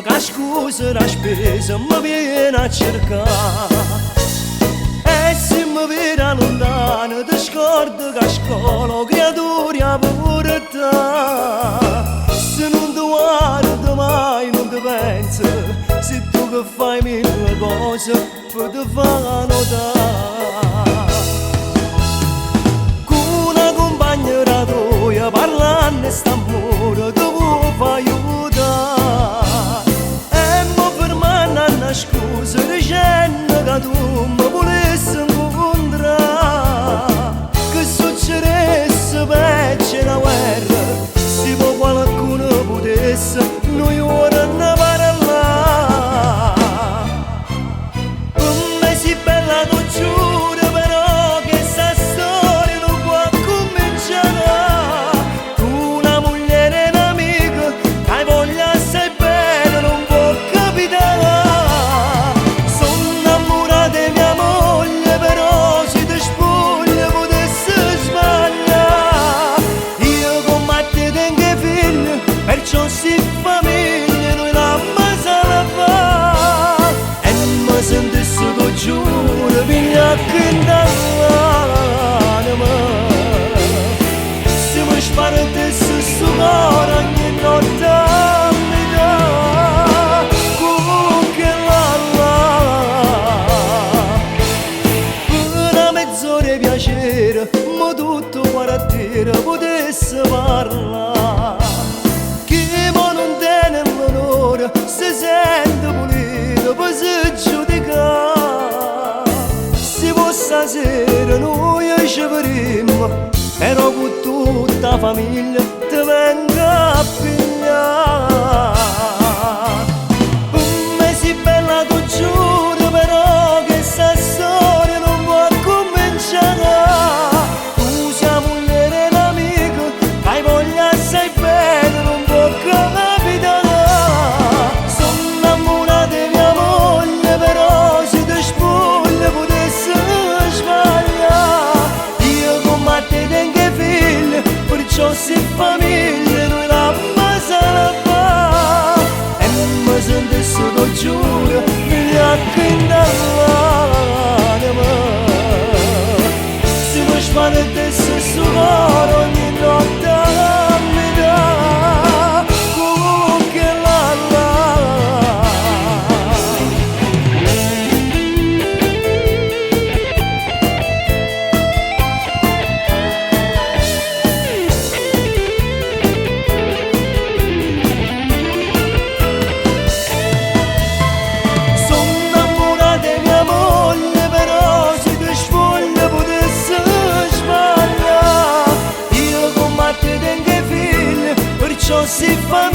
ca scusă la spesa mi viene a cercare. E se mi vede lontano ti scordo che a scuola creatura purtà. Se non ti guardo mai non ti penso, se tu che fai mille cose per ti far notare. Con una compagna tua parlando st'amore tu vuoi fare aiutare. E mi fermando a una scusa dicendo che tu mi volessi incontrare. Che succedesse peggio la guerra, se poi qualcuno potesse noi ora ne parlare. Per me si bella tu giuro però che sta storia non può cominciare. Tu una moglie e un'amica che hai voglia assai bene non può capitare. Sono innamorata di mia moglie però se ti spoglia potessi sbagliare. Io con te tengo figli perciò si famiglia noi la salva. E mi sentisse tu giuro piglia che dall'anima. Se mi spartesse sto cuore ogni notte mi dà che per una mezz'ora di piacere ma tutto quartiere potesse parlare. Chi mo non tiene l'onore si sente pulito per si giudicare. Se può stasera noi ci vedremo, però con tutta la famiglia ti venga a pigliare. Per me si bella tu giuro però che sta storia non può cominciare. Tu sei moglie e un'amica che hai voglia assai bene non può capitare. Sono innamorata di mia moglie però se ti spoglia potessi sbagliare. Io con te tengo figli perciò se famiglia noi la salva. E mi sentisse tu giuro figlia che dall'anima. Se mi spartesse sto cuore ogni notte mi dà che sono innamorata di mia moglie però se ti spoglia potessi sbagliare. Io con te tengo figli perciò si fa